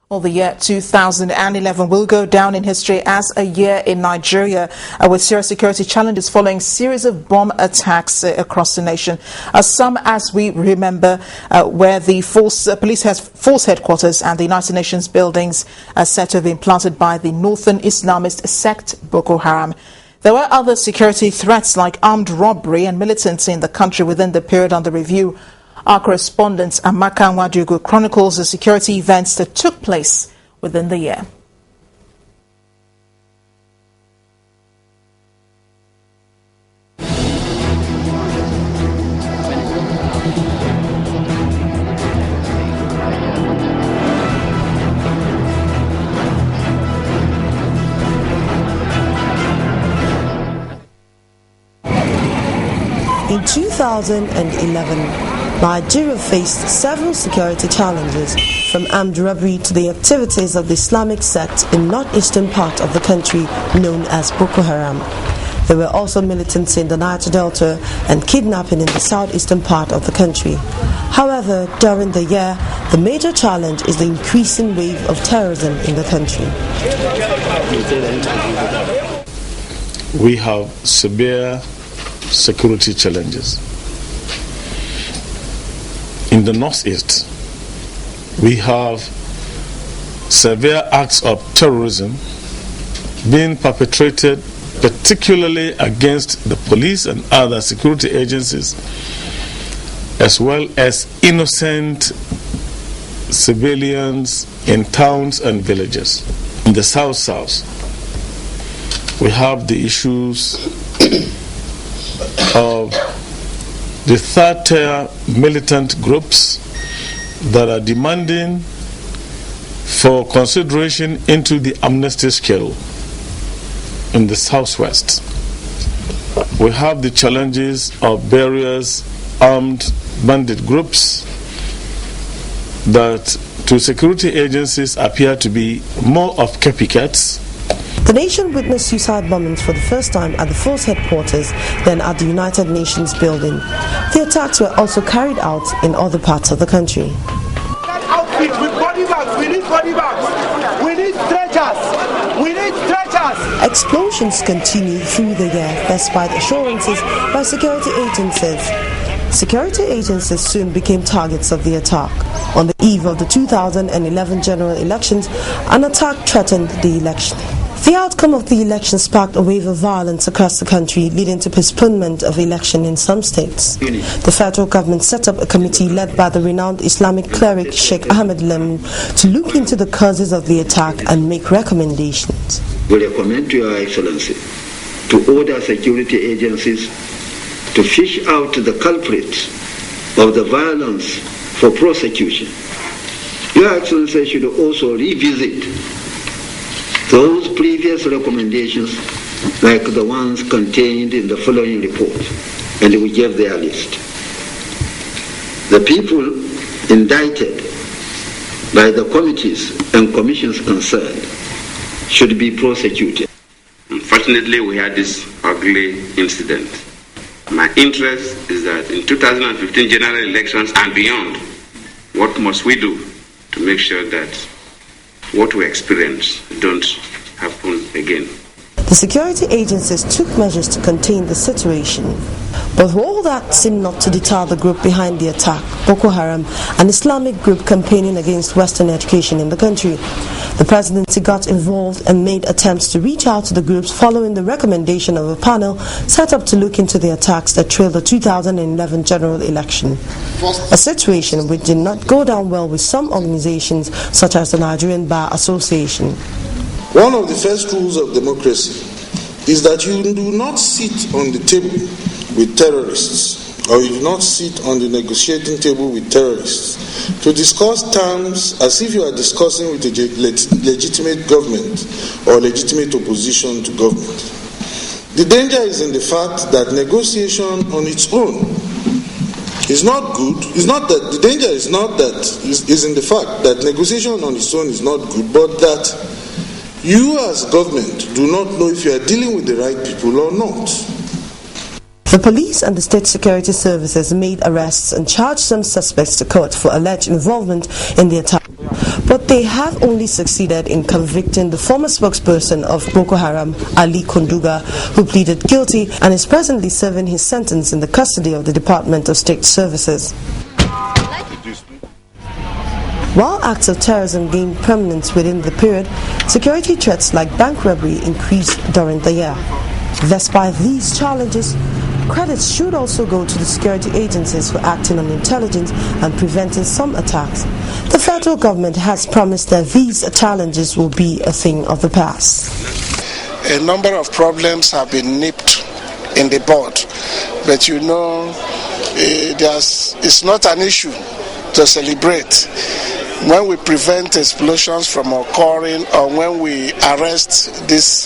Well, the year 2011 will go down in history as a year in Nigeria with serious security challenges following a series of bomb attacks across the nation. Some, as we remember, where the police has force headquarters and the United Nations buildings are said to have been planted by the northern Islamist sect Boko Haram. There were other security threats like armed robbery and militancy in the country within the period under review. Our correspondent Amaka Nwadugu chronicles the security events that took place within the year. In 2011, Nigeria faced several security challenges, from armed robbery to the activities of the Islamic sect in northeastern part of the country known as Boko Haram. There were also militancy in the Niger Delta and kidnapping in the southeastern part of the country. However, during the year, the major challenge is the increasing wave of terrorism in the country. We have severe security challenges. In the northeast, we have severe acts of terrorism being perpetrated particularly against the police and other security agencies, as well as innocent civilians in towns and villages. In the south, we have the issues of the third-tier militant groups that are demanding for consideration into the amnesty scale. In the southwest, we have the challenges of various armed bandit groups that to security agencies appear to be more of copycats. The nation witnessed suicide bombings for the first time at the force headquarters, then at the United Nations building. The attacks were also carried out in other parts of the country. Outfit with body bags. We need body bags. We need stretchers. We need stretchers. Explosions continued through the year despite assurances by security agencies. Security agencies soon became targets of the attack. On the eve of the 2011 general elections, an attack threatened the election. The outcome of the election sparked a wave of violence across the country, leading to postponement of election in some states. The federal government set up a committee led by the renowned Islamic cleric Sheikh Ahmed Lemu to look into the causes of the attack and make recommendations. We recommend to Your Excellency to order security agencies to fish out the culprits of the violence for prosecution. Your Excellency should also revisit those previous recommendations like the ones contained in the following report, and we gave their list. The people indicted by the committees and commissions concerned should be prosecuted. Unfortunately, we had this ugly incident. My interest is that in 2015 general elections and beyond, what must we do to make sure that what we experience don't happen again? The security agencies took measures to contain the situation. But all that seemed not to deter the group behind the attack, Boko Haram, an Islamic group campaigning against Western education in the country. The presidency got involved and made attempts to reach out to the groups following the recommendation of a panel set up to look into the attacks that trailed the 2011 general election. A situation which did not go down well with some organizations such as the Nigerian Bar Association. One of the first rules of democracy is that you do not sit on the table with terrorists, or you do not sit on the negotiating table with terrorists to discuss terms as if you are discussing with a legitimate government or legitimate opposition to government. The danger is in the fact that negotiation on its own is not good. The danger is not that is in the fact that negotiation on its own is not good, but that you as government do not know if you are dealing with the right people or not. The police and the state security services made arrests and charged some suspects to court for alleged involvement in the attack. But but they have only succeeded in convicting the former spokesperson of Boko Haram, Ali Konduga, who pleaded guilty and is presently serving his sentence in the custody of the Department of State Services. While acts of terrorism gained prominence within the period, security threats like bank robbery increased during the year. Despite these challenges, credits should also go to the security agencies for acting on intelligence and preventing some attacks. The federal government has promised that these challenges will be a thing of the past. A number of problems have been nipped in the bud, but it's not an issue to celebrate. When we prevent explosions from occurring or when we arrest these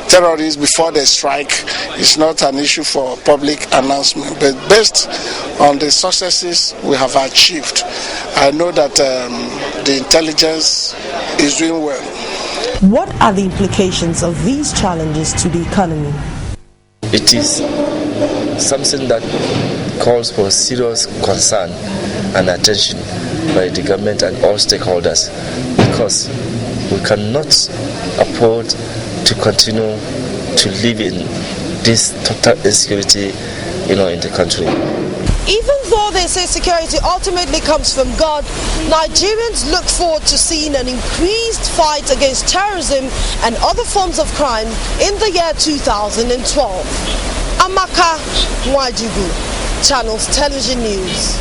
terrorists before they strike, it's not an issue for public announcement. But based on the successes we have achieved, I know that the intelligence is doing well. What are the implications of these challenges to the economy? It is something that calls for serious concern and attention by the government and all stakeholders, because we cannot afford to continue to live in this total insecurity, in the country. Even though they say security ultimately comes from God, Nigerians look forward to seeing an increased fight against terrorism and other forms of crime in the year 2012. Amaka Mwajibu, Channels Television News.